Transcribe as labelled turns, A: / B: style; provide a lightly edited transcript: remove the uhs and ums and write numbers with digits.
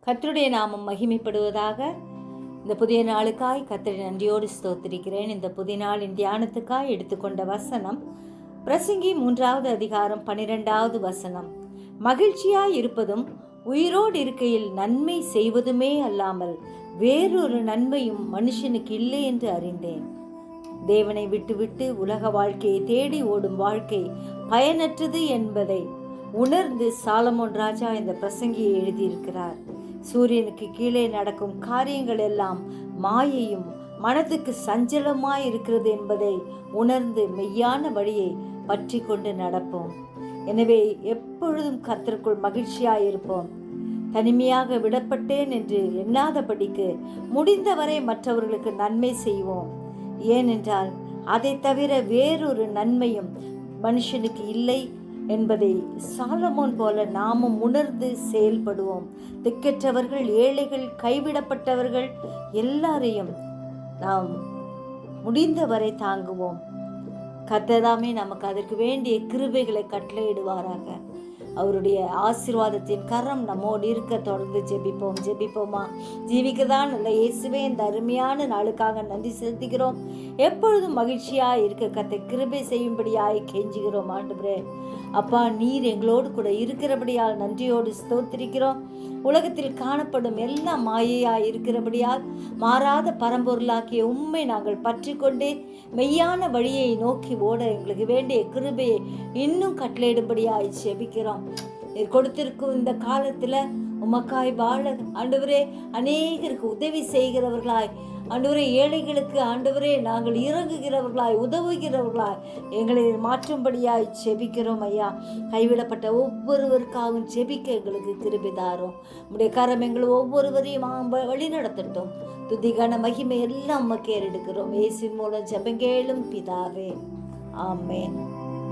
A: கர்த்தருடைய நாமம் மகிமைப்படுவதாக. இந்த புதிய நாளுக்காய் கர்த்தரை நன்றியோடு ஸ்தோத்திரிக்கிறேன். இந்த புதிய நாளின் தியானத்துக்காய் எடுத்துக்கொண்ட வசனம் பிரசங்கி 3வது அதிகாரம் 12வது வசனம். மகிழ்ச்சியாய் இருப்பதும் உயிரோடு இருக்கையில் நன்மை செய்வதுமே அல்லாமல் வேறொரு நன்மையும் மனுஷனுக்கு இல்லை என்று அறிந்தேன். தேவனை விட்டுவிட்டு உலக வாழ்க்கையை தேடி ஓடும் வாழ்க்கை பயனற்றது என்பதை உணர்ந்து சாலமோன் ராஜா இந்த பிரசங்கியை எழுதியிருக்கிறார். சூரியனுக்கு கீழே நடக்கும் காரியங்கள் எல்லாம் மாயையும் மனதுக்கு சஞ்சலமாய் இருக்கிறது என்பதை உணர்ந்து மெய்யான வழியை பற்றி கொண்டு நடப்போம். எனவே எப்பொழுதும் கர்த்தருக்குள் மகிழ்ச்சியாயிருப்போம். தனிமையாக விடப்பட்டேன் என்று எண்ணாதபடிக்கு முடிந்தவரை மற்றவர்களுக்கு நன்மை செய்வோம். ஏனென்றால் அதை தவிர வேறொரு நன்மையும் மனுஷனுக்கு இல்லை என்பதை சாலமோன் போல நாமும் உணர்ந்து செயல்படுவோம். திக்கற்றவர்கள், ஏழைகள், கைவிடப்பட்டவர்கள் எல்லாரையும் நாம் முடிந்தவரை தாங்குவோம். கர்த்தர்தாமே நமக்கு அதற்கு வேண்டிய கிருபைகளை கட்டளையிடுவாராக. அவருடைய ஆசீர்வாதத்தின் கரம் நம்மோடு இருக்க தொடர்ந்து ஜெபிப்போமா? ஜீவிக்கதான் நல்ல இயேசுவே, இந்த அருமையான நாளுக்காக நன்றி செலுத்துகிறோம். எப்பொழுதும் மகிழ்ச்சியாய் இருக்க கர்த்தர் கிருபை செய்யும்படியாய் கெஞ்சுகிறோம். ஆண்டவரே அப்பா, நீர் எங்களோடு கூட இருக்கிறபடியால் நன்றியோடு ஸ்தோத்திரிக்கிறோம். உலகத்தில் காணப்படும் எல்லாம் மாயையாய் இருக்கிறபடியால் மாறாத பரம்பொருளாக்கிய உண்மை நாங்கள் பற்றி கொண்டே மெய்யான வழியை நோக்கி ஓட எங்களுக்கு வேண்டிய கிருபையை இன்னும் கட்டளையிடும்படியாய் ஜெபிக்கிறோம். நீர் கொடுத்திருக்கும் இந்த காலத்தில் உமக்காய் வாழ ஆண்டவரே அநேகருக்கு உதவி செய்கிறவர்களாய், ஆண்டவரே ஏழைகளுக்கு ஆண்டவரே நாங்கள் இறங்குகிறவர்களாய், உதவுகிறவர்களாய் எங்களை மாற்றும்படியாய் ஜெபிக்கிறோம் ஐயா. கைவிடப்பட்ட ஒவ்வொருவருக்காகவும் ஜெபிக்க எங்களுக்கு கிருபை தாரும். உம்முடைய கரம் எங்களை ஒவ்வொருவரையும் வழி நடத்தட்டும். துதிகான மகிமை எல்லாம் உமக்கு ஏறெடுக்கிறோம். இயேசுவின் மூலம் ஜெபங்கேளும் பிதாவே, ஆமென்.